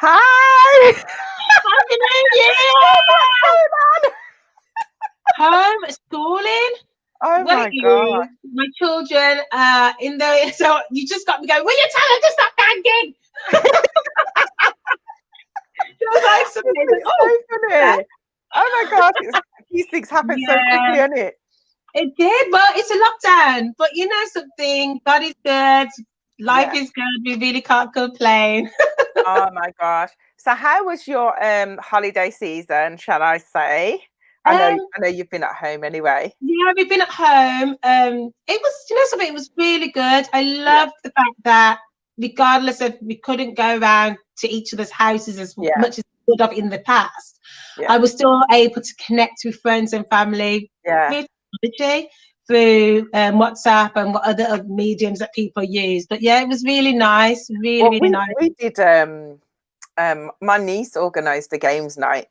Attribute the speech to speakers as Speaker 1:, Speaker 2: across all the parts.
Speaker 1: Hi.
Speaker 2: Happy New
Speaker 1: What's
Speaker 2: Year! Homeschooling.
Speaker 1: going on? Oh
Speaker 2: Well, it
Speaker 1: my God.
Speaker 2: is. My children in there. So you just got me going, will you tell her to stop banging? She was like, suddenly,
Speaker 1: It's
Speaker 2: oh,
Speaker 1: so
Speaker 2: okay.
Speaker 1: funny. Oh my God. These things happen so quickly,
Speaker 2: Yeah,
Speaker 1: isn't it?
Speaker 2: it did. Well, it's a lockdown. But you know something, God is good. Life
Speaker 1: Yeah.
Speaker 2: is good. We really can't complain.
Speaker 1: Oh my gosh. So how was your holiday season, shall I say?
Speaker 2: Um,
Speaker 1: I know you've been at home anyway.
Speaker 2: Yeah, we've been at home. It was, you know, something. It was really good. I
Speaker 1: Yeah.
Speaker 2: loved the fact that, regardless of we couldn't go around to each other's houses as
Speaker 1: Yeah.
Speaker 2: much as we would have in the past,
Speaker 1: Yeah.
Speaker 2: I was still able to connect with friends and family
Speaker 1: Yeah.
Speaker 2: through technology, through WhatsApp and what other mediums that people use. But yeah, it was really nice. Really,
Speaker 1: Well,
Speaker 2: really nice.
Speaker 1: we did my niece organized a games night.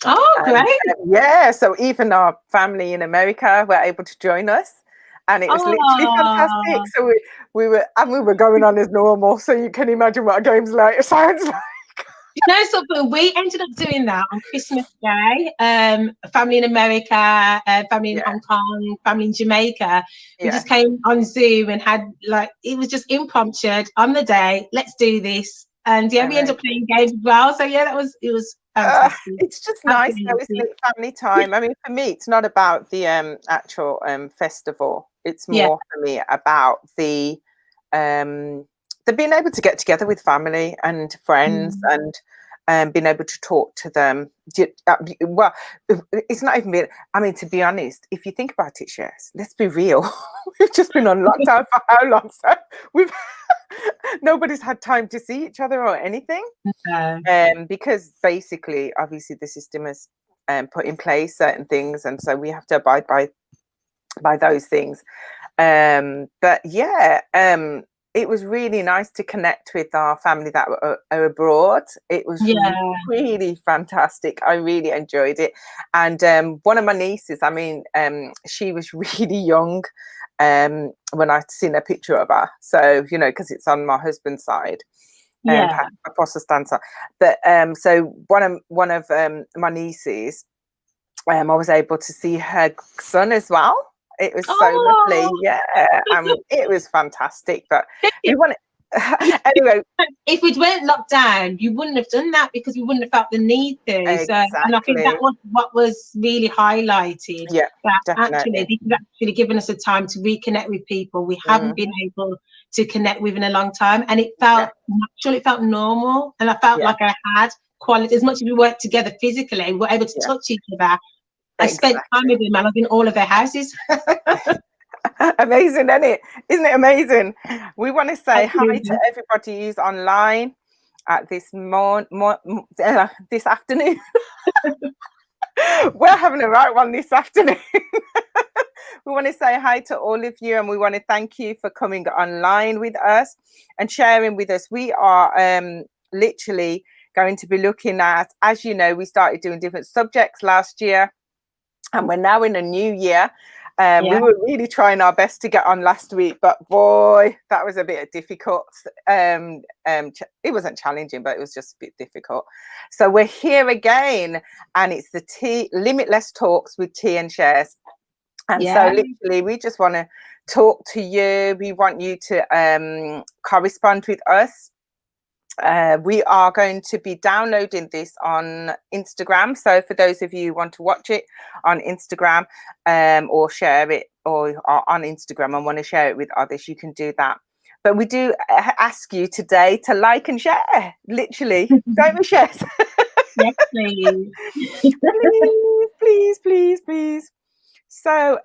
Speaker 2: Oh,
Speaker 1: And
Speaker 2: great.
Speaker 1: yeah, so even our family in America were able to join us, and it was literally fantastic.
Speaker 2: Oh.
Speaker 1: So we were going on as normal. So you can imagine what a game's like sounds like.
Speaker 2: You know something? We ended up doing that on Christmas Day. Family in America, family in
Speaker 1: Yeah,
Speaker 2: Hong Kong, family in Jamaica. We
Speaker 1: yeah,
Speaker 2: just came on Zoom and had like it was just impromptu on the day. Let's do this, and yeah, we ended up
Speaker 1: amazing.
Speaker 2: playing games as well. So yeah, it was fantastic.
Speaker 1: It's just nice though, isn't
Speaker 2: Absolutely,
Speaker 1: it? Family time. I mean, for me, it's not about the actual festival. It's
Speaker 2: yeah,
Speaker 1: more for me about um, the being able to get together with family and friends
Speaker 2: mm.
Speaker 1: and being able to talk to them. Well, it's not even being, I mean, to be honest, if you think about it, Shez, let's be real. We've just been on lockdown for how long? So we've nobody's had time to see each other or anything.
Speaker 2: Uh,
Speaker 1: Because basically, obviously, the system has put in place certain things, and so we have to abide by those things. But yeah, it was really nice to connect with our family that are abroad. It was
Speaker 2: yeah.
Speaker 1: really fantastic. I really enjoyed it. And one of my nieces, I mean, she was really young when I'd seen a picture of her. So, you know, because it's on my husband's side.
Speaker 2: Yeah.
Speaker 1: Protestant side. But so one of my nieces, I was able to see her son as well. It was so
Speaker 2: Oh.
Speaker 1: lovely, yeah, it was fantastic. But we want anyway.
Speaker 2: If we'd went locked down, you wouldn't have done that because we wouldn't have felt the need to. So, and I think that
Speaker 1: Exactly,
Speaker 2: was what was really highlighted.
Speaker 1: yeah,
Speaker 2: That actually,
Speaker 1: definitely.
Speaker 2: this has actually given us a time to reconnect with people we haven't been
Speaker 1: Hmm.
Speaker 2: able to connect with in a long time, and it
Speaker 1: Yeah,
Speaker 2: felt natural. It felt normal, and I felt
Speaker 1: yeah,
Speaker 2: like I had quality. As much as we worked together physically, we were able to
Speaker 1: yeah,
Speaker 2: touch each other. I spent time
Speaker 1: exactly.
Speaker 2: with them, and I was in all of their houses.
Speaker 1: Amazing, isn't it? Isn't it amazing? We want to say hi to
Speaker 2: Absolutely.
Speaker 1: everybody who's online at this afternoon. We're having a right one this afternoon. We want to say hi to all of you, and we want to thank you for coming online with us and sharing with us. We are literally going to be looking at, as you know, we started doing different subjects last year, and we're now in a new year. We
Speaker 2: Yeah.
Speaker 1: were really trying our best to get on last week, but boy, that was a bit difficult. It wasn't challenging, but it was just a bit difficult. So we're here again, and it's the Limitless Talks with T and Shares. And so
Speaker 2: Yeah.
Speaker 1: literally, we just want to talk to you. We want you to correspond with us. We are going to be downloading this on Instagram. So for those of you who want to watch it on Instagram or share it or are on Instagram and want to share it with others, you can do that. But we do ask you today to like and share, literally. Don't we, share?
Speaker 2: Yes, please.
Speaker 1: Please, please, please, please. So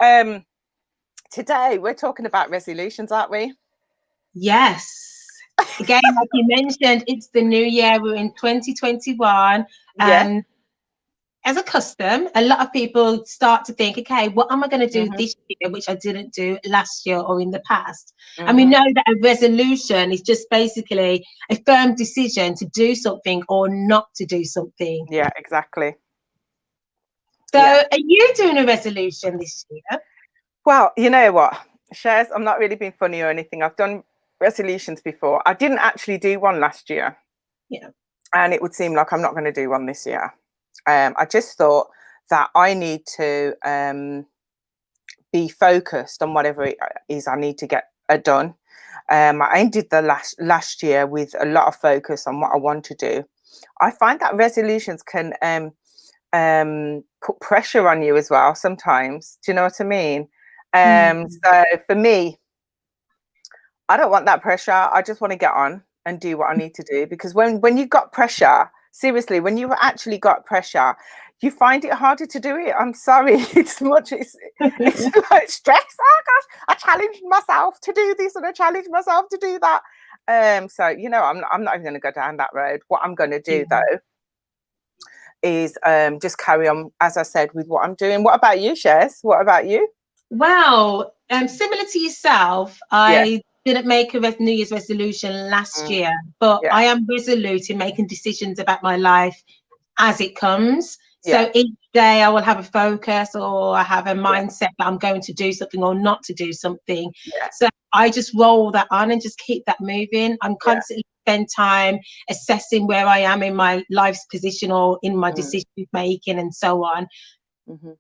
Speaker 1: today we're talking about resolutions, aren't we?
Speaker 2: Yes. Again, like you mentioned, it's the new year. We're in 2021.
Speaker 1: Yeah.
Speaker 2: And as a custom, a lot of people start to think, okay, what am I going to do
Speaker 1: Hmm.
Speaker 2: this year, which I didn't do last year or in the past? And we
Speaker 1: Hmm.
Speaker 2: know that a resolution is just basically a firm decision to do something or not to do something.
Speaker 1: Yeah, exactly.
Speaker 2: So,
Speaker 1: Yeah.
Speaker 2: are you doing a resolution this year?
Speaker 1: Well, you know what, Shares, I'm not really being funny or anything. I've done resolutions before. I didn't actually do one last year.
Speaker 2: Yeah.
Speaker 1: and it would seem like I'm not going to do one this year. I just thought that I need to be focused on whatever it is I need to get done. I ended the last year with a lot of focus on what I want to do. I find that resolutions can put pressure on you as well sometimes. Do you know what I mean? So for me, I don't want that pressure. I just want to get on and do what I need to do, because when you've got pressure, seriously, when you've actually got pressure, you find it harder to do it. I'm sorry. It's like stress. Oh gosh, I challenged myself to do this and I challenged myself to do that. So, you know, I'm not even going to go down that road. What I'm going to do though is just carry on, as I said, with what I'm doing. What about you, Shez? What about you?
Speaker 2: Well, similar to yourself, I didn't make a New Year's resolution last year, but I am resolute in making decisions about my life as it comes. So each day I will have a focus, or I have a mindset that I'm going to do something or not to do something. So I just roll that on and just keep that moving. I'm constantly spend time assessing where I am in my life's position or in my decision making and so on.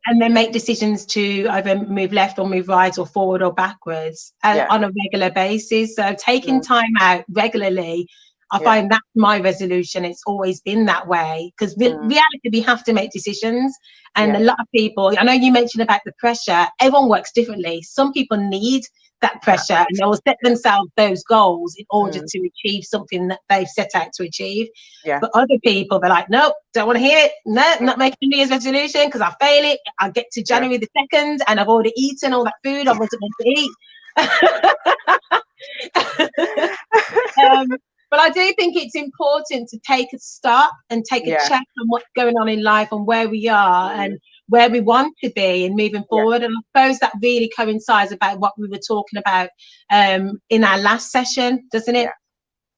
Speaker 2: And then make decisions to either move left or move right or forward or backwards on a regular basis. So taking time out regularly, I find that's my resolution. It's always been that way, because reality, we have to make decisions. And a lot of people, I know you mentioned about the pressure, everyone works differently. Some people need that pressure and they will set themselves those goals in order to achieve something that they've set out to achieve. But other people, they're like, nope, don't want to hear it. No, I'm not making a New Year's resolution because I fail it. I get to January the 2nd and I've already eaten all that food I wasn't meant to eat. But I do think it's important to take a stop and take a check on what's going on in life and where we are and where we want to be and moving forward. And I suppose that really coincides about what we were talking about in our last session, doesn't it?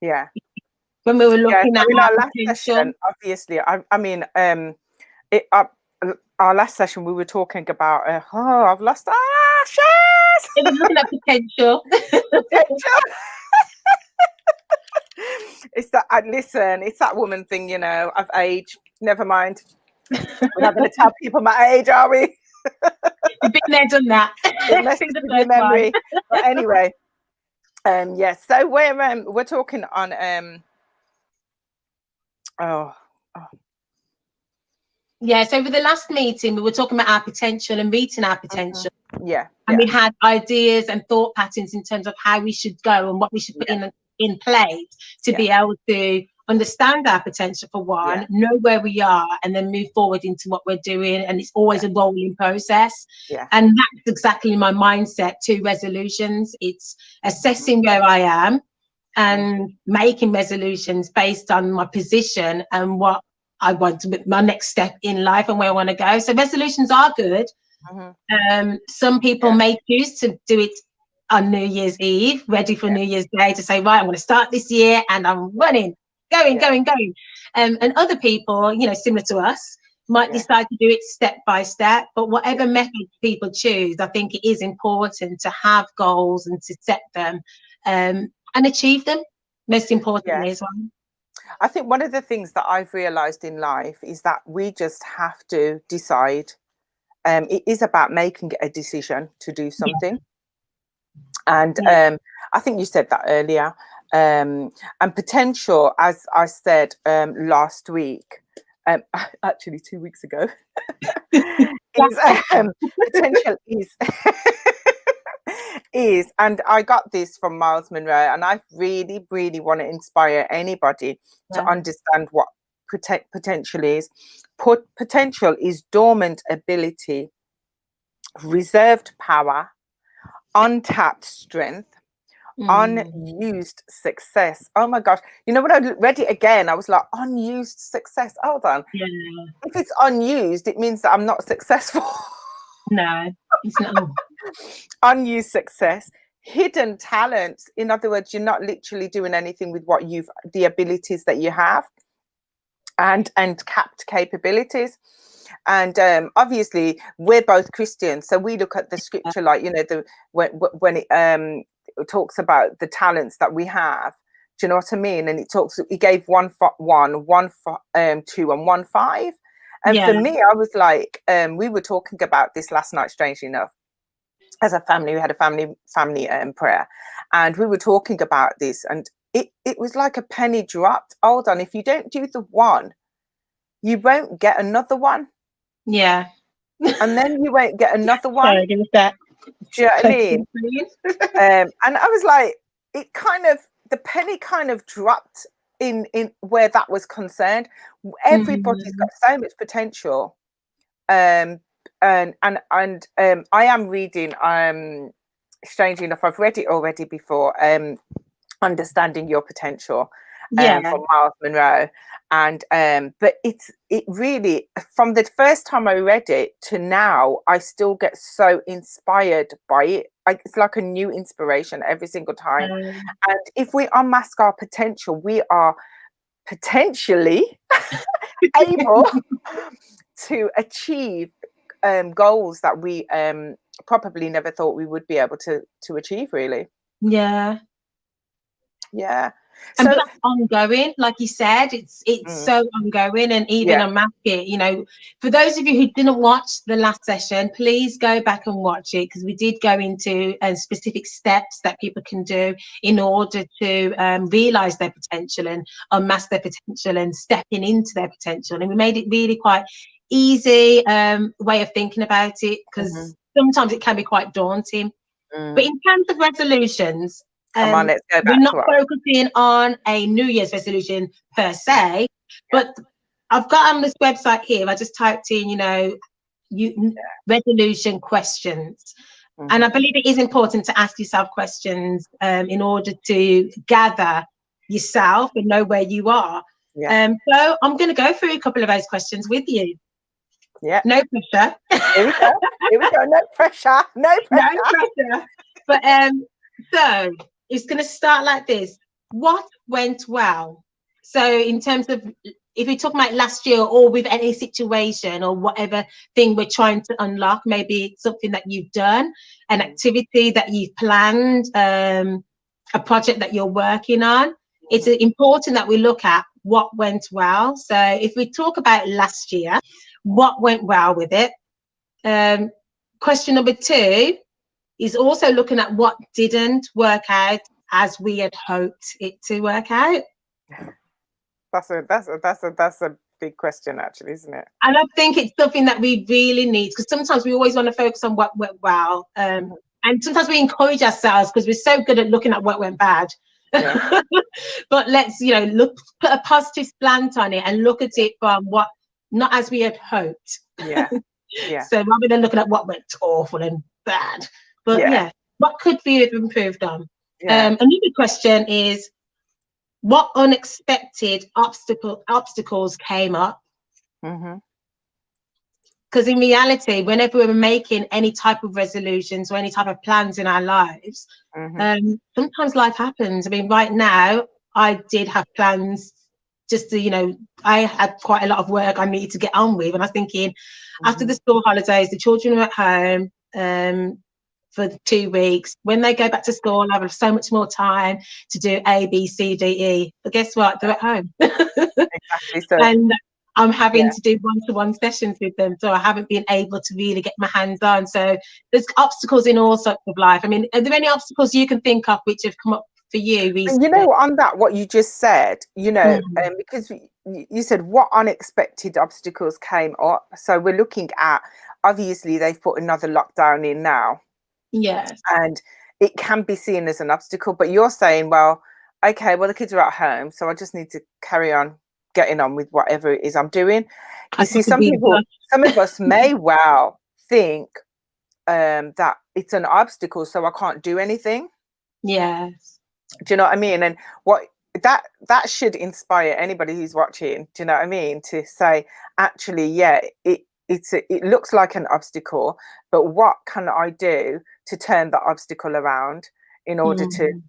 Speaker 1: Yeah.
Speaker 2: When we were looking at
Speaker 1: in our last
Speaker 2: potential.
Speaker 1: session, obviously, I mean, our last session we were talking about. I've lost. Shez!
Speaker 2: It was looking at potential.
Speaker 1: It's that. Listen, it's that woman thing, you know. Of age. Never mind. We're not going to tell people my age, are we?
Speaker 2: You've been there, done that.
Speaker 1: The memory. But anyway, yes. So we're talking on
Speaker 2: Yeah, so with the last meeting, we were talking about our potential and meeting our potential. And we had ideas and thought patterns in terms of how we should go and what we should put in place to be able to understand our potential for one, know where we are, and then move forward into what we're doing. And it's always a rolling process. And that's exactly my mindset to resolutions. It's assessing where I am and making resolutions based on my position and what I want to, my next step in life and where I want to go. So resolutions are good. Some people may choose to do it on New Year's Eve, ready for New Year's Day, to say, right, I'm going to start this year and I'm running, going. And other people, you know, similar to us, might decide to do it step by step. But whatever method people choose, I think it is important to have goals and to set them and achieve them, most importantly as well.
Speaker 1: I think one of the things that I've realized in life is that we just have to decide. It is about making a decision to do something. And I think you said that earlier. And potential, as I said last week, actually 2 weeks ago, potential is, and I got this from Miles Monroe, and I really, really want to inspire anybody to understand what potential is. Potential is dormant ability, reserved power, untapped strength, unused success. Oh my gosh. You know, when I read it again, I was like, unused success. Hold on. If it's unused, it means that I'm not successful.
Speaker 2: No, it's not.
Speaker 1: Unused success, hidden talents. In other words, you're not literally doing anything with what the abilities that you have, and capped capabilities. And obviously we're both Christians, so we look at the scripture like, you know, when it talks about the talents that we have. Do you know what I mean? And he gave 1 for 1, 1 for 2, and 1 5. And
Speaker 2: Yeah.
Speaker 1: for me, I was like, we were talking about this last night, strangely enough, as a family. We had a family prayer, and we were talking about this, and it was like a penny dropped. Hold on, if you don't do the 1, you won't get another 1.
Speaker 2: Yeah.
Speaker 1: And then you won't get another 1.
Speaker 2: Sorry, give us that.
Speaker 1: Do you know what I mean? And I was like, the penny kind of dropped in where that was concerned. Everybody's got so much potential. And I am reading, strangely enough, I've read it already before, Understanding Your Potential, from Miles Monroe. And but it really, from the first time I read it to now, I still get so inspired by it. It's like a new inspiration every single time. And if we unmask our potential, we are potentially able to achieve goals that we probably never thought we would be able to achieve, really.
Speaker 2: Yeah.
Speaker 1: So
Speaker 2: and that's ongoing, like you said, it's so ongoing. And even unmask it, you know, for those of you who didn't watch the last session, please go back and watch it, because we did go into specific steps that people can do in order to realize their potential and unmask their potential and stepping into their potential. And we made it really quite easy way of thinking about it, because sometimes it can be quite daunting. But in terms of resolutions,
Speaker 1: come on, let's go back.
Speaker 2: We're not focusing on a New Year's resolution per se, but I've got on this website here, I just typed in, you know, resolution questions. And I believe it is important to ask yourself questions in order to gather yourself and know where you are. So I'm going to go through a couple of those questions with you.
Speaker 1: Yeah.
Speaker 2: No pressure.
Speaker 1: Here we go. Here we go. No pressure. No pressure.
Speaker 2: No pressure. But so it's going to start like this. What went well? So in terms of, if we talk about last year, or with any situation or whatever thing we're trying to unlock, maybe it's something that you've done, an activity that you've planned, a project that you're working on. It's important that we look at what went well. So if we talk about last year, what went well with it? Question number 2 is also looking at what didn't work out as we had hoped it to work out.
Speaker 1: That's a big question, actually, isn't it?
Speaker 2: And I think it's something that we really need, because sometimes we always want to focus on what went well, and sometimes we encourage ourselves because we're so good at looking at what went bad. But let's, you know, put a positive slant on it and look at it from what, not as we had hoped. So rather than looking at what went awful and bad, but what could we have improved on? Another question is, what unexpected obstacles came up? Because in reality, whenever we're making any type of resolutions or any type of plans in our lives, sometimes life happens. I mean, right now, I did have plans just to, you know, I had quite a lot of work I needed to get on with. And I was thinking, after the school holidays, the children are at home for 2 weeks. When they go back to school, I have so much more time to do A, B, C, D, E. But guess what? They're at home.
Speaker 1: Exactly. So,
Speaker 2: and I'm having to do one-to-one sessions with them. So I haven't been able to really get my hands on. So there's obstacles in all sorts of life. I mean, are there any obstacles you can think of which have come up for you recently?
Speaker 1: You know, on that, what you just said, you know, because you said what unexpected obstacles came up. So we're looking at, obviously, they've put another lockdown in now.
Speaker 2: Yes.
Speaker 1: And it can be seen as an obstacle, but you're saying, well, okay, well, the kids are at home, so I just need to carry on getting on with whatever it is I'm doing. You see, some of us may well think that it's an obstacle, so I can't do anything.
Speaker 2: Yes.
Speaker 1: Do you know what I mean? And what that should inspire anybody who's watching, do you know what I mean, to say, actually, it looks like an obstacle, but what can I do to turn the obstacle around in order to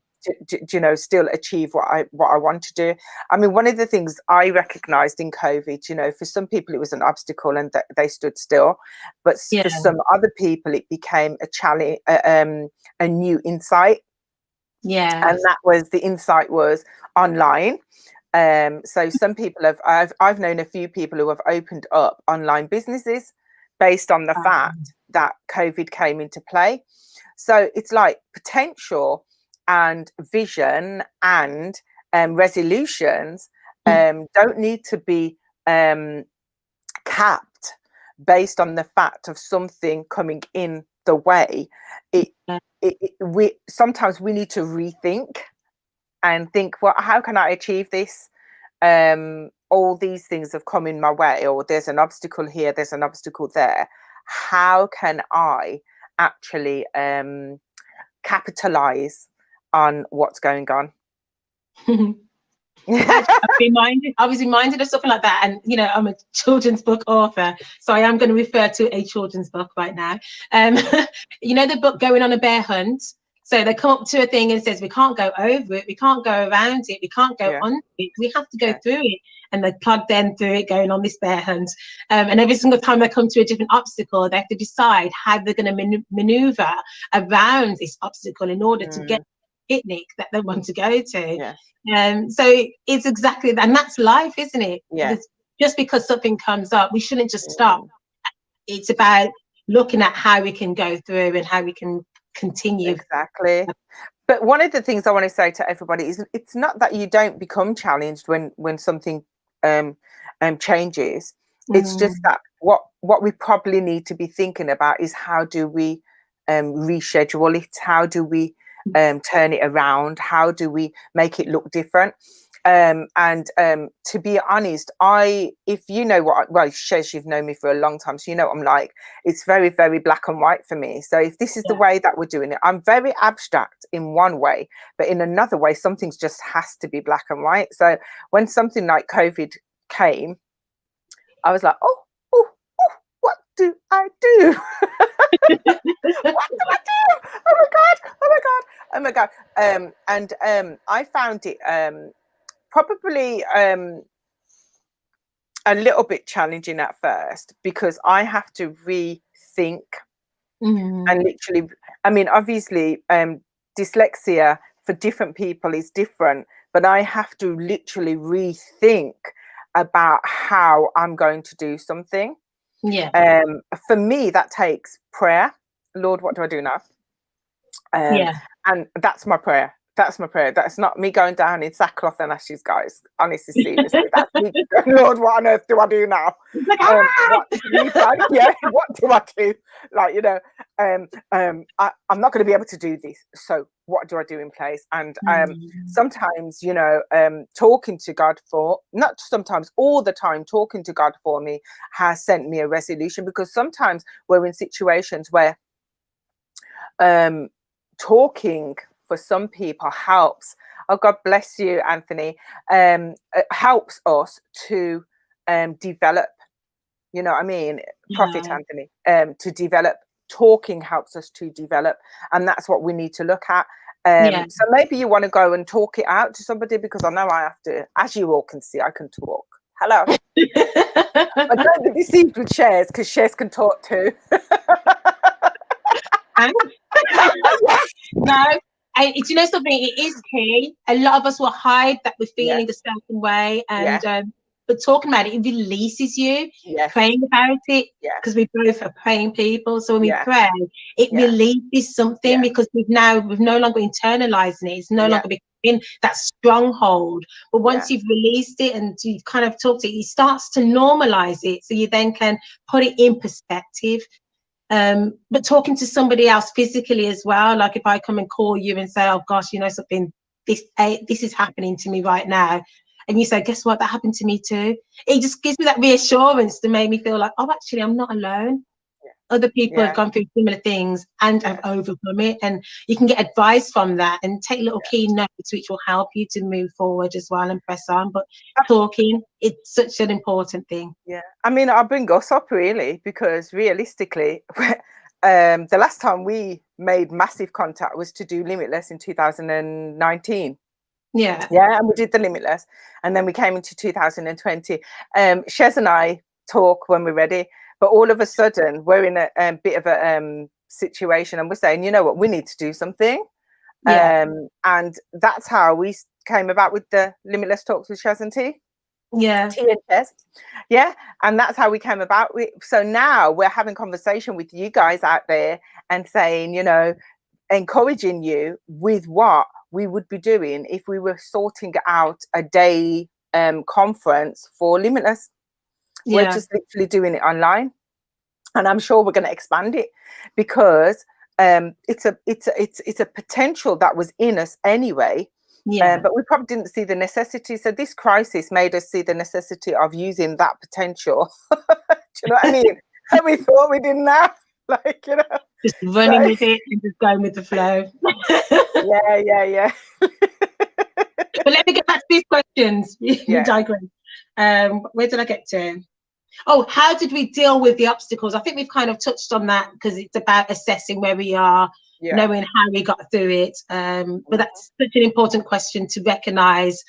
Speaker 1: you know, still achieve what I want to do? I mean, one of the things I recognized in COVID, you know, for some people it was an obstacle and that they stood still, but for some other people it became a challenge, a new insight.
Speaker 2: Yeah.
Speaker 1: And that was the insight was online. So some people I've known a few people who have opened up online businesses based on the fact that COVID came into play. So it's like potential and vision and resolutions don't need to be capped based on the fact of something coming in the way. We sometimes we need to rethink and think, well, how can I achieve this? All these things have come in my way, or there's an obstacle here, there's an obstacle there. How can I actually capitalize on what's going on?
Speaker 2: I was reminded of something like that, and you know, I'm a children's book author, so I am going to refer to a children's book right now. You know, the book Going on a Bear Hunt. So they come up to a thing and says, we can't go over it, we can't go around it, we can't go on it, we have to go through it. And they plug them through it, going on this bear hunt. And every single time they come to a different obstacle, they have to decide how they're going to maneuver around this obstacle in order to get the picnic that they want to go to. So it's exactly that, and that's life, isn't it? Just because something comes up, we shouldn't just stop. It's about looking at how we can go through and how we can continue.
Speaker 1: Exactly. But one of the things I want to say to everybody is it's not that you don't become challenged when something changes. It's just that what we probably need to be thinking about is how do we reschedule it? How do we turn it around? How do we make it look different? And to be honest, if you know well, Shez, you've known me for a long time, so you know what I'm like. It's very, very black and white for me. So if this is the way that we're doing it, I'm very abstract in one way, but in another way, something's just has to be black and white. So when something like COVID came, I was like, oh, what do I do? What do I do? Oh my god! Oh my god! Oh my god! And I found it probably a little bit challenging at first because I have to rethink and literally, I mean, obviously, dyslexia for different people is different, but I have to literally rethink about how I'm going to do something. For me, that takes prayer. Lord, what do I do now? And that's my prayer. That's my prayer. That's not me going down in sackcloth and ashes, guys. Honestly, seriously, that's me. Lord, what on earth do I do now? What do I do? Like, you know, I'm not going to be able to do this. So what do I do in place? And sometimes, you know, talking to God not sometimes, all the time, talking to God for me has sent me a resolution, because sometimes we're in situations where talking for some people helps. Oh, God bless you, Anthony. It helps us to develop, you know what I mean? Prophet Anthony, to develop. Talking helps us to develop. And that's what we need to look at. So maybe you want to go and talk it out to somebody, because I know I have to, as you all can see, I can talk. Hello. But don't be deceived with Shez, because Shez can talk too.
Speaker 2: No, do you know something? It is key. A lot of us will hide that we're feeling a certain way, and but talking about it, it releases you. Praying about it, because we both are praying people. So when we pray, it releases something, because we've no longer internalizing it. It's no longer becoming that stronghold. But once you've released it and you've kind of talked it starts to normalize it. So you then can put it in perspective. But talking to somebody else physically as well, like if I come and call you and say, oh gosh, you know something, this is happening to me right now, and you say, guess what, that happened to me too. It just gives me that reassurance to make me feel like, oh, actually I'm not alone. Other people have gone through similar things and have overcome it, and you can get advice from that and take little key notes which will help you to move forward as well and press on. But talking, it's such an important thing.
Speaker 1: I mean, I'll bring us up really, because realistically the last time we made massive contact was to do Limitless in 2019. And we did the Limitless, and then we came into 2020. Shez and I talk when we're ready, but all of a sudden we're in a bit of a situation, and we're saying, you know what, we need to do something. And that's how we came about with the Limitless Talks with Shez and T.
Speaker 2: Yeah.
Speaker 1: T and Shez. Yeah. And that's how we came about. So now we're having conversation with you guys out there and saying, you know, encouraging you with what we would be doing if we were sorting out a day conference for Limitless. We're just literally doing it online, and I'm sure we're going to expand it because it's a potential that was in us anyway. But we probably didn't see the necessity. So this crisis made us see the necessity of using that potential. Do you know what I mean? And we thought we didn't have, like, you know,
Speaker 2: just running with it and just going with the flow.
Speaker 1: yeah.
Speaker 2: But let me get back to these questions. You digress. Where did I get to? Oh, how did we deal with the obstacles? I think we've kind of touched on that because it's about assessing where we are, knowing how we got through it. But that's such an important question to recognize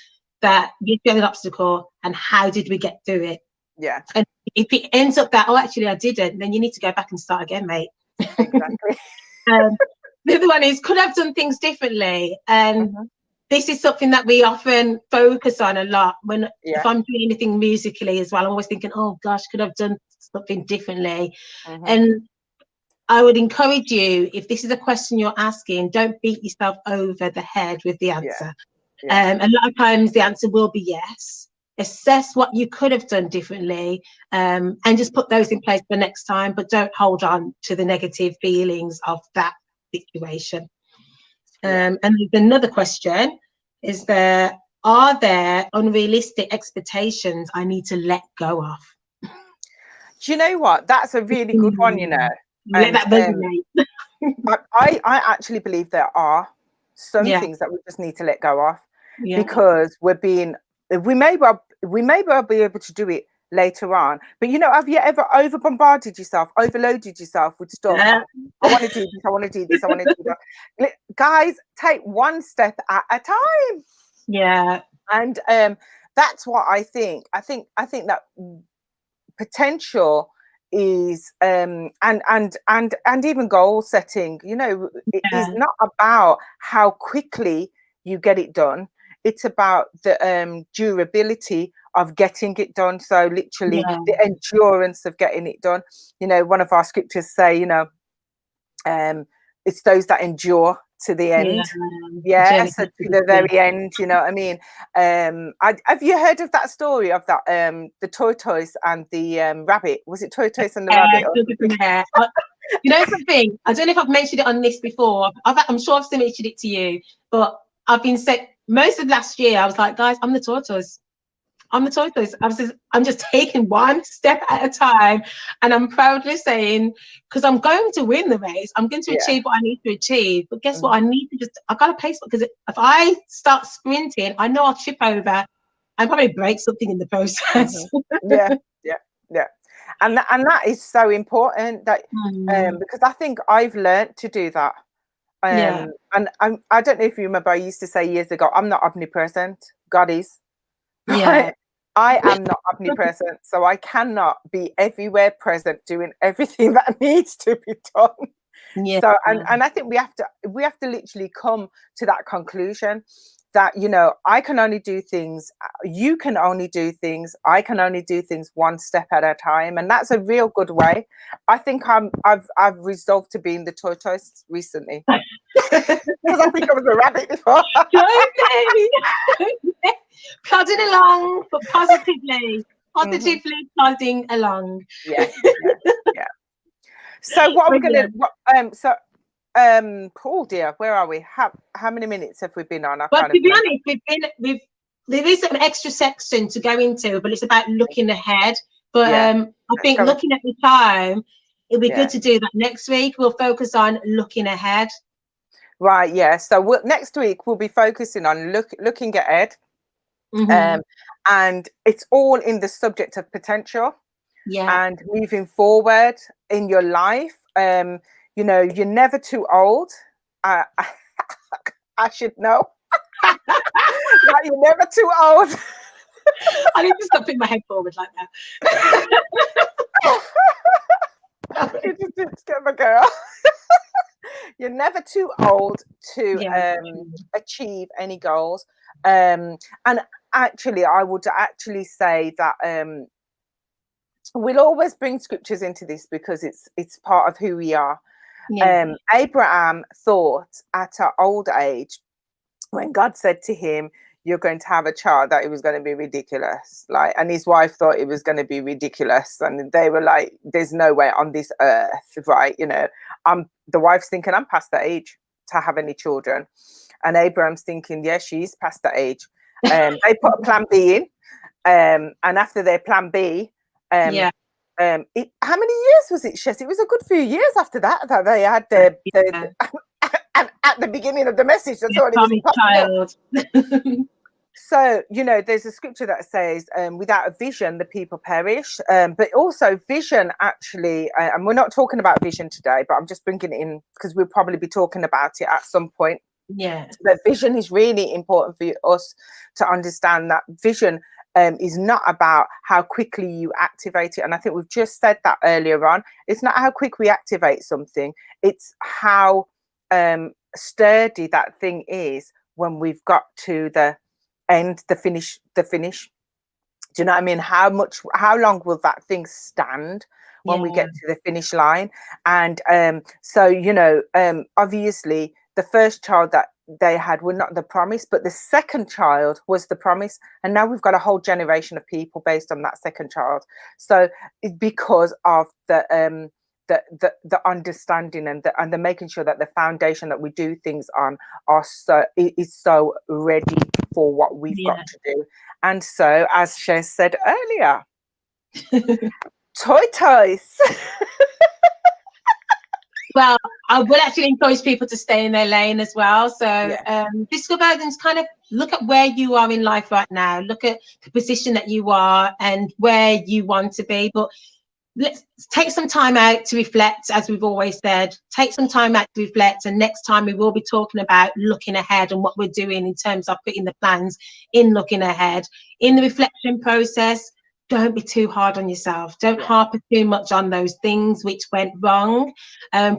Speaker 2: that you get an obstacle and how did we get through it?
Speaker 1: Yeah.
Speaker 2: And if it ends up that, oh, actually I didn't, then you need to go back and start again, mate.
Speaker 1: Exactly.
Speaker 2: The other one is, could I have done things differently? And this is something that we often focus on a lot when if I'm doing anything musically as well. I'm always thinking, oh gosh, could I have done something differently? And I would encourage you, if this is a question you're asking, don't beat yourself over the head with the answer. A lot of times the answer will be yes. Assess what you could have done differently, and just put those in place for next time, but don't hold on to the negative feelings of that situation. And there's another question, are there unrealistic expectations I need to let go of?
Speaker 1: Do you know what? That's a really good one, you know.
Speaker 2: Let that resonate.
Speaker 1: I actually believe there are some things that we just need to let go of because we may well be able to do it later on. But you know, have you ever over bombarded yourself, overloaded yourself with stuff? I want to do this, I want to do this, I want to do that. Guys, take one step at a time.
Speaker 2: Yeah.
Speaker 1: And that's what I think. I think that potential is and even goal setting, you know, it is not about how quickly you get it done. It's about the durability of getting it done. So literally the endurance of getting it done. You know, one of our scriptures say, you know, it's those that endure to the end. So to the very end, you know what I mean? Have you heard of that story of that the tortoise and the rabbit? Was it tortoise and the rabbit?
Speaker 2: You know something? I don't know if I've mentioned it on this before. I'm sure I've still mentioned it to you, but I've been sick most of last year. I was like, guys, I'm the tortoise. I'm just taking one step at a time, and I'm proudly saying, because I'm going to win the race, I'm going to achieve what I need to achieve. But guess what? I've got to pace, because if I start sprinting, I know I'll trip over and probably break something in the process.
Speaker 1: Yeah. And that is so important that because I think I've learned to do that. And I don't know if you remember, I used to say years ago, I'm not omnipresent, God is. Right? I am not omnipresent, so I cannot be everywhere present doing everything that needs to be done. So and I think we have to literally come to that conclusion that, you know, I can only do things, you can only do things, I can only do things one step at a time, and that's a real good way. I think I've resolved to being the tortoise recently because I think I was a rabbit before.
Speaker 2: Plodding along, but positively plodding along.
Speaker 1: Yeah. So what are we gonna? Paul, dear, where are we? How many minutes have we been on?
Speaker 2: Well, to be honest, there is an extra section to go into, but it's about looking ahead. But I think looking at the time, it'll be good to do that next week. We'll focus on looking ahead.
Speaker 1: Right. Yeah. So next week we'll be focusing on looking ahead. And it's all in the subject of potential and moving forward in your life. You know, you're never too old. I should know. Like, you're never too old.
Speaker 2: I need to stop putting my head forward like that.
Speaker 1: You just didn't get my girl. You're never too old to achieve any goals. And actually, I would actually say that we'll always bring scriptures into this because it's part of who we are. Abraham thought at an old age, when God said to him, "You're going to have a child," that it was going to be ridiculous. Like, and his wife thought it was going to be ridiculous, and they were like, "There's no way on this earth, right?" You know, the wife's thinking, "I'm past that age to have any children," and Abraham's thinking, "Yeah, she's past that age." They put a plan B in, and after their plan B, how many years was it, Shez? It was a good few years after that they had the at the beginning of the message. That's all it was possible. So, you know, there's a scripture that says, without a vision, the people perish. But also vision, actually, and we're not talking about vision today, but I'm just bringing it in because we'll probably be talking about it at some point.
Speaker 2: Yeah.
Speaker 1: But vision is really important for us to understand that vision is not about how quickly you activate it. And I think we've just said that earlier on. It's not how quick we activate something. It's how sturdy that thing is when we've got to the end, the finish. Do you know what I mean? How long will that thing stand when we get to the finish line? And so, you know, obviously the first child that they had were not the promise, but the second child was the promise. And now we've got a whole generation of people based on that second child. So because of the understanding and the making sure that the foundation that we do things on is so ready for what we've got to do. And so, as Shez said earlier, toys.
Speaker 2: Well, I would actually encourage people to stay in their lane as well. So discover and kind of look at where you are in life right now. Look at the position that you are and where you want to be. But let's take some time out to reflect, as we've always said. Take some time out to reflect, and next time we will be talking about looking ahead and what we're doing in terms of putting the plans in looking ahead. In the reflection process, don't be too hard on yourself. Don't harp too much on those things which went wrong.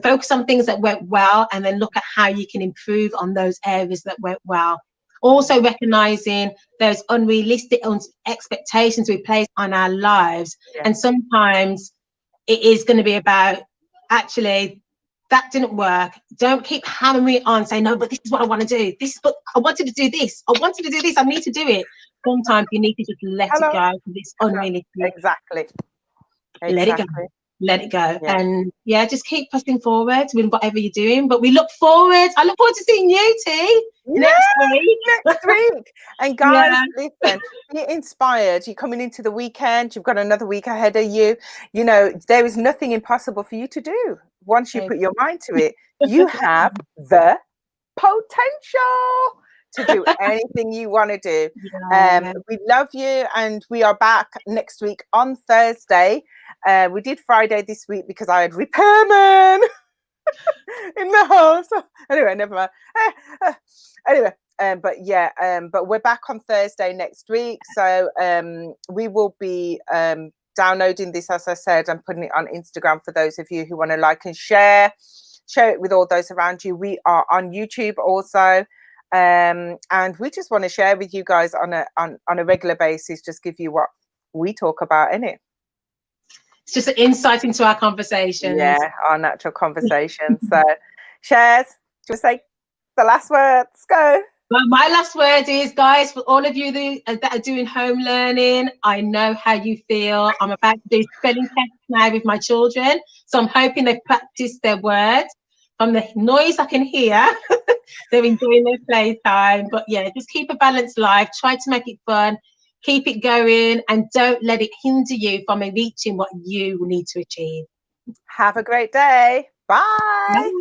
Speaker 2: Focus on things that went well, and then look at how you can improve on those areas that went well. Also recognizing those unrealistic expectations we place on our lives. And sometimes it is going to be about, actually, that didn't work. Don't keep hammering it on, saying, no, but this is what I want to do. This is what I wanted to do this. I wanted to do this. I need to do it. Sometimes you need to just let it go. It's unrealistic.
Speaker 1: Exactly.
Speaker 2: Let it go. Let it go. And just keep pressing forward with whatever you're doing. But we look forward. I look forward to seeing you, T, next
Speaker 1: week. And guys, listen, be inspired. You're coming into the weekend. You've got another week ahead of you. You know, there is nothing impossible for you to do. Once you put your mind to it, you have the potential to do anything you want to do. We love you, and we are back next week on Thursday. We did Friday this week because I had repairmen in the house. Anyway, never mind. But we're back on Thursday next week. So we will be downloading this, as I said, and putting it on Instagram for those of you who want to like and share it with all those around you. We are on YouTube also. And we just want to share with you guys on a regular basis, just give you what we talk about, innit?
Speaker 2: It's just an insight into our conversations.
Speaker 1: Yeah, our natural conversations. So, Shez, just say the last words. Go.
Speaker 2: Well, my last word is, guys, for all of you that are doing home learning, I know how you feel. I'm about to do spelling tests now with my children, so I'm hoping they've practiced their words. From the noise I can hear, they're enjoying their playtime. But yeah, just keep a balanced life. Try to make it fun. Keep it going, and don't let it hinder you from reaching what you need to achieve.
Speaker 1: Have a great day. Bye.